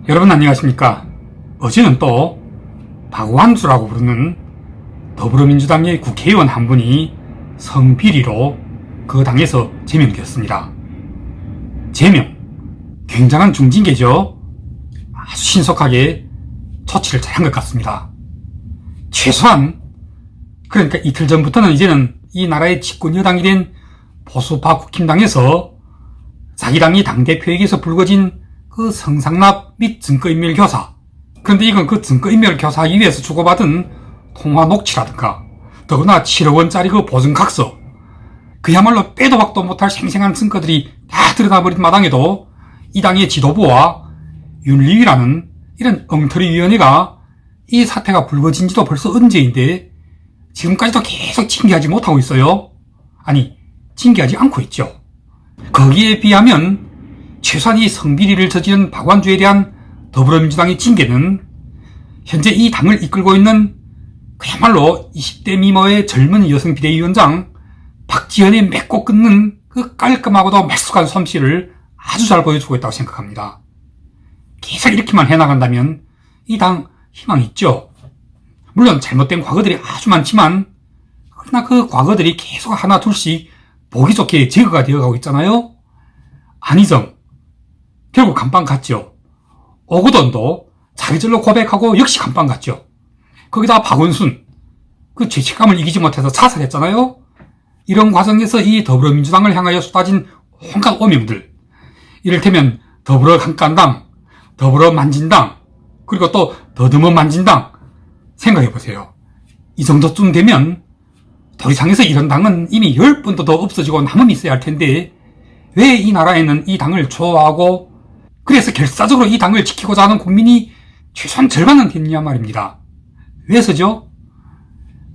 여러분 안녕하십니까? 어제는 또 박완주라고 부르는 더불어민주당의 국회의원 한 분이 성비리로 그 당에서 제명되었습니다. 제명, 굉장한 중징계죠. 아주 신속하게 조치를 잘한 것 같습니다. 최소한 그러니까 이틀 전부터는 이제는 이 나라의 집권 여당이 된 보수파 국힘당에서 자기 당이 당대표에게서 불거진 그 성상납 및 증거인멸 교사, 그런데 이건 그 증거인멸 교사하기 위해서 주고받은 통화 녹취라든가 더구나 7억 원짜리 그 보증각서, 그야말로 빼도 박도 못할 생생한 증거들이 다 드러나버린 마당에도 이 당의 지도부와 윤리위라는 이런 엉터리 위원회가 이 사태가 불거진 지도 벌써 언제인데 지금까지도 계속 징계하지 못하고 있어요. 아니, 징계하지 않고 있죠. 거기에 비하면 최소한 이 성비리를 저지른 박완주에 대한 더불어민주당의 징계는 현재 이 당을 이끌고 있는 그야말로 20대 미모의 젊은 여성 비대위원장 박지현의 맺고 끊는 그 깔끔하고도 말쑥한 솜씨를 아주 잘 보여주고 있다고 생각합니다. 계속 이렇게만 해나간다면 이 당 희망이 있죠. 물론 잘못된 과거들이 아주 많지만 그러나 그 과거들이 계속 하나 둘씩 보기 좋게 제거가 되어가고 있잖아요. 안희정 결국 감방 갔죠. 오거돈도 자기절로 고백하고 역시 감방 갔죠. 거기다 박원순 그 죄책감을 이기지 못해서 자살했잖아요. 이런 과정에서 이 더불어민주당을 향하여 쏟아진 온갖 오명들, 이를테면 더불어 강간당, 더불어 만진당, 그리고 또 더듬어 만진당, 생각해보세요. 이 정도쯤 되면 도리상에서 이런 당은 이미 10번도 더 없어지고 남음이 있어야 할 텐데 왜 이 나라에는 이 당을 좋아하고 그래서 결사적으로 이 당을 지키고자 하는 국민이 최소한 절반은 됐냐 말입니다. 왜서죠?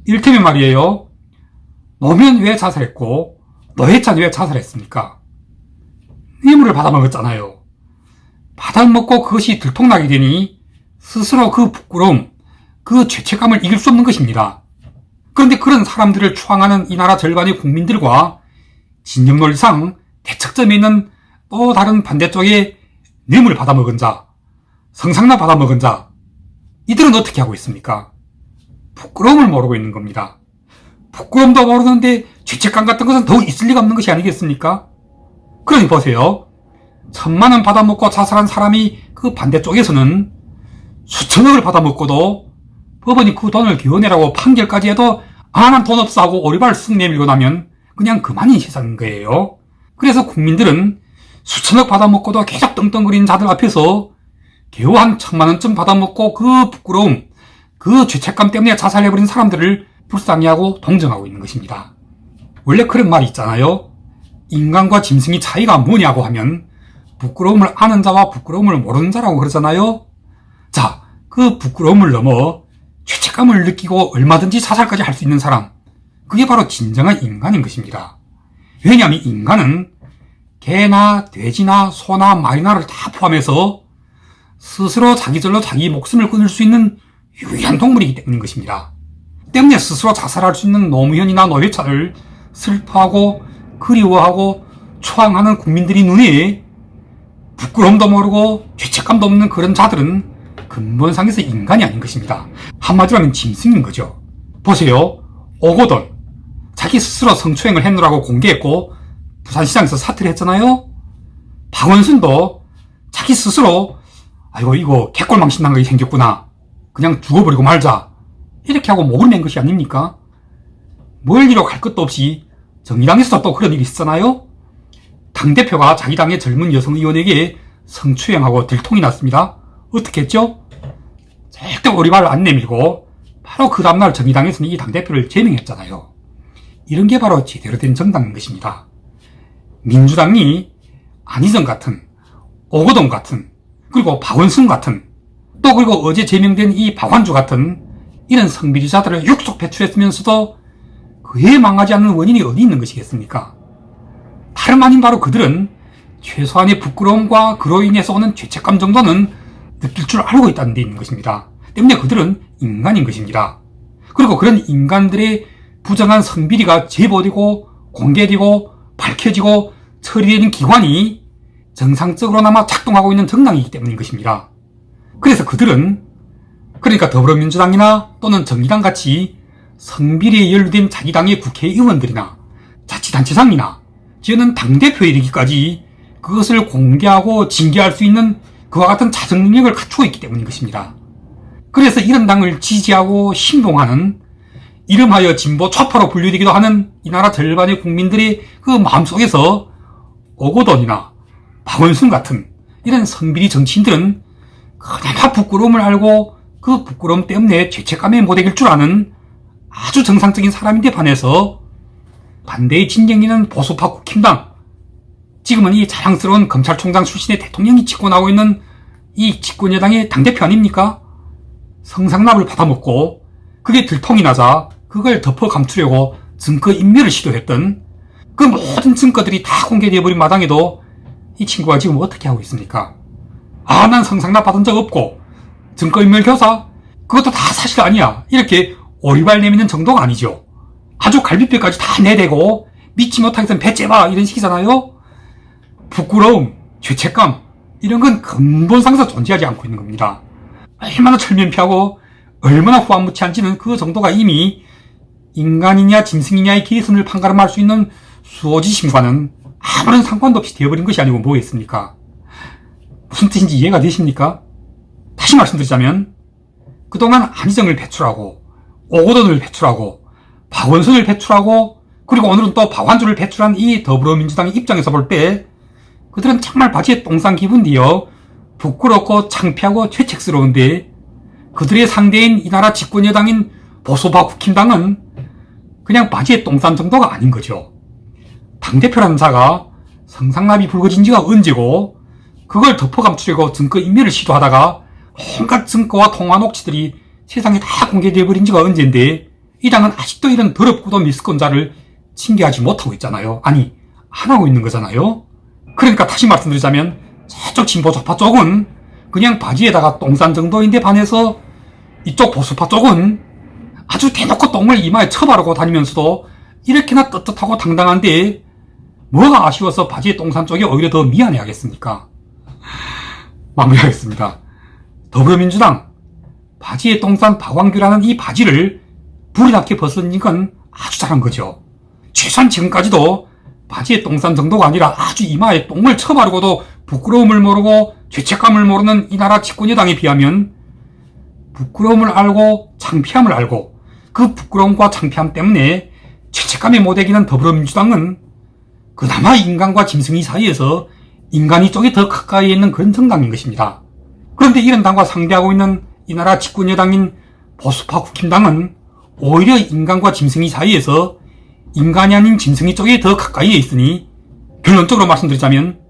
이를테면 말이에요. 노무현 왜 자살했고 노회찬 왜 자살했습니까? 뇌물을 받아먹었잖아요. 받아먹고 그것이 들통나게 되니 스스로 그 부끄러움, 그 죄책감을 이길 수 없는 것입니다. 그런데 그런 사람들을 추앙하는 이 나라 절반의 국민들과 진영 논리상 대척점에 있는 또 다른 반대쪽에 뇌물 받아먹은 자, 성상납 받아먹은 자, 이들은 어떻게 하고 있습니까? 부끄러움을 모르고 있는 겁니다. 부끄러움도 모르는데 죄책감 같은 것은 더욱 있을 리가 없는 것이 아니겠습니까? 그러니 보세요. 1,000만 원 받아먹고 자살한 사람이 그 반대쪽에서는 수천억을 받아먹고도 법원이 그 돈을 기원해라고 판결까지 해도 난 돈 없어 하고 오리발 쓱 내밀고 나면 그냥 그만인 세상인 거예요. 그래서 국민들은 수천억 받아먹고도 계속 떵떵거리는 자들 앞에서 겨우 한 1,000만 원쯤 받아먹고 그 부끄러움, 그 죄책감 때문에 자살해버린 사람들을 불쌍히하고 동정하고 있는 것입니다. 원래 그런 말이 있잖아요. 인간과 짐승의 차이가 뭐냐고 하면 부끄러움을 아는 자와 부끄러움을 모르는 자라고 그러잖아요. 자, 그 부끄러움을 넘어 죄책감을 느끼고 얼마든지 자살까지 할 수 있는 사람, 그게 바로 진정한 인간인 것입니다. 왜냐하면 인간은 개나 돼지나 소나 말이나를 다 포함해서 스스로 자기절로 자기 목숨을 끊을 수 있는 유일한 동물이기 때문인 것입니다. 때문에 스스로 자살할 수 있는 노무현이나 노회찬을 슬퍼하고 그리워하고 추앙하는 국민들이 눈에 부끄러움도 모르고 죄책감도 없는 그런 자들은 근본상에서 인간이 아닌 것입니다. 한마디로 하면 짐승인 거죠. 보세요. 오거돈 자기 스스로 성추행을 했노라고 공개했고 부산시장에서 사퇴를 했잖아요. 박원순도 자기 스스로 아이고 이거 개꼴망신한 거 생겼구나, 그냥 죽어버리고 말자, 이렇게 하고 목을 낸 것이 아닙니까? 멀리로 갈 것도 없이 정의당에서도 또 그런 일이 있었잖아요. 당대표가 자기 당의 젊은 여성 의원에게 성추행하고 들통이 났습니다. 어떻게 했죠? 절대 오리발을 안 내밀고 바로 그 다음날 정의당에서는 이 당대표를 제명했잖아요. 이런 게 바로 제대로 된 정당인 것입니다. 민주당이 안희정 같은, 오거돈 같은, 그리고 박원순 같은, 또 그리고 어제 제명된 이 박완주 같은 이런 성비리자들을 육속 배출했으면서도 그에 망하지 않는 원인이 어디 있는 것이겠습니까? 다름 아닌 바로 그들은 최소한의 부끄러움과 그로 인해서 오는 죄책감 정도는 느낄 줄 알고 있다는 데 있는 것입니다. 때문에 그들은 인간인 것입니다. 그리고 그런 인간들의 부정한 성비리가 제보되고 공개되고 밝혀지고 처리되는 기관이 정상적으로나마 작동하고 있는 정당이기 때문인 것입니다. 그래서 그들은 그러니까 더불어민주당이나 또는 정의당 같이 성비리에 연루된 자기 당의 국회의원들이나 자치단체장이나 지어는 당대표에 이르기까지 그것을 공개하고 징계할 수 있는 그와 같은 자정 능력을 갖추고 있기 때문인 것입니다. 그래서 이런 당을 지지하고 신봉하는 이름하여 진보 좌파로 분류되기도 하는 이 나라 절반의 국민들의 그 마음속에서 오거돈이나 박원순 같은 이런 성비리 정치인들은 그나마 부끄러움을 알고 그 부끄러움 때문에 죄책감에 못 이길 줄 아는 아주 정상적인 사람인데 반해서 반대의 진영이는 보수파 국힘당, 지금은 이 자랑스러운 검찰총장 출신의 대통령이 찍고 나오고 있는 이 집권여당의 당대표 아닙니까? 성상납을 받아먹고 그게 들통이 나자 그걸 덮어 감추려고 증거인멸을 시도했던 그 모든 증거들이 다 공개되어버린 마당에도 이 친구가 지금 어떻게 하고 있습니까? 아, 난 성상납 받은 적 없고 증거인멸 교사? 그것도 다 사실 아니야. 이렇게 오리발 내미는 정도가 아니죠. 아주 갈비뼈까지 다 내대고 믿지 못하겠으면 배 째봐 이런 식이잖아요. 부끄러움, 죄책감 이런 건 근본상에서 존재하지 않고 있는 겁니다. 얼마나 철면피하고 얼마나 후한무치한지는 그 정도가 이미 인간이냐 짐승이냐의 계승을 판가름할 수 있는 수호지심과는 아무런 상관도 없이 되어버린 것이 아니고 뭐겠습니까? 무슨 뜻인지 이해가 되십니까? 다시 말씀드리자면 그동안 안희정을 배출하고 오거돈을 배출하고 박원순을 배출하고 그리고 오늘은 또 박완주를 배출한 이 더불어민주당의 입장에서 볼 때 그들은 정말 바지에 똥싼 기분이요 부끄럽고 창피하고 죄책스러운데 그들의 상대인 이 나라 집권여당인 보수파 국힘당은 그냥 바지에 똥싼 정도가 아닌 거죠. 당대표라는 자가 성상납이 불거진 지가 언제고 그걸 덮어감추려고 증거인멸을 시도하다가 온갖 증거와 통화 녹취들이 세상에 다 공개되어 버린 지가 언젠데 이 당은 아직도 이런 더럽고도 미스건자를 징계하지 못하고 있잖아요. 아니, 안 하고 있는 거잖아요. 그러니까 다시 말씀드리자면 저쪽 진보 좌파 쪽은 그냥 바지에다가 똥싼 정도인데 반해서 이쪽 보수파 쪽은 아주 대놓고 똥을 이마에 쳐바르고 다니면서도 이렇게나 떳떳하고 당당한데 뭐가 아쉬워서 바지에 똥싼 쪽이 오히려 더 미안해 하겠습니까? 마무리하겠습니다. 더불어민주당 바지에 똥싼 박완규라는 이 바지를 불이 나게 벗은 건 아주 잘한 거죠. 최소한 지금까지도 바지에 똥싼 정도가 아니라 아주 이마에 똥을 쳐바르고도 부끄러움을 모르고 죄책감을 모르는 이 나라 집권여당에 비하면 부끄러움을 알고 창피함을 알고 그 부끄러움과 창피함 때문에 죄책감에 못 이기는 더불어민주당은 그나마 인간과 짐승이 사이에서 인간이 쪽에 더 가까이 있는 그런 정당인 것입니다. 그런데 이런 당과 상대하고 있는 이 나라 집권여당인 보수파 국힘당은 오히려 인간과 짐승이 사이에서 인간이 아닌 짐승이 쪽에 더 가까이에 있으니 결론적으로 말씀드리자면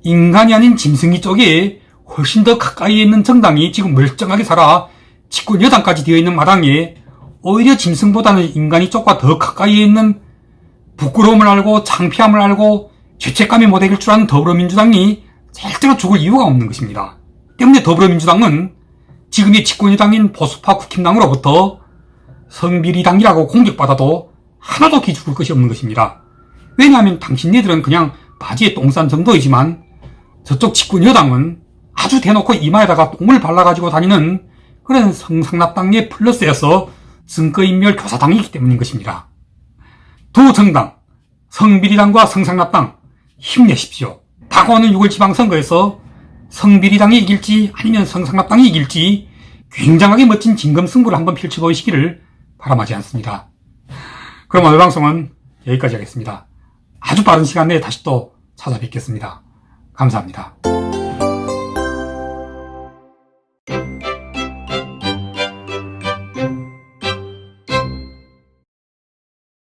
인간이 아닌 짐승이 쪽에 훨씬 더 가까이에 있는 정당이 지금 멀쩡하게 살아 집권 여당까지 되어 있는 마당에 오히려 짐승보다는 인간이 쪽과 더 가까이에 있는 부끄러움을 알고 창피함을 알고 죄책감에 못 이길 줄 아는 더불어민주당이 절대로 죽을 이유가 없는 것입니다. 때문에 더불어민주당은 지금의 집권 여당인 보수파 국힘당으로부터 성비리당이라고 공격받아도 하나도 기죽을 것이 없는 것입니다. 왜냐하면 당신네들은 그냥 바지에 똥 싼 정도이지만 저쪽 집권 여당은 아주 대놓고 이마에다가 똥을 발라가지고 다니는 그런 성상납당의 플러스여서 증거인멸 교사당이기 때문인 것입니다. 두 정당, 성비리당과 성상납당 힘내십시오. 다가오는 6월 지방선거에서 성비리당이 이길지 아니면 성상납당이 이길지 굉장하게 멋진 진검승부를 한번 펼쳐보시기를 바람하지 않습니다. 그럼 오늘 방송은 여기까지 하겠습니다. 아주 빠른 시간 내에 다시 또 찾아뵙겠습니다. 감사합니다.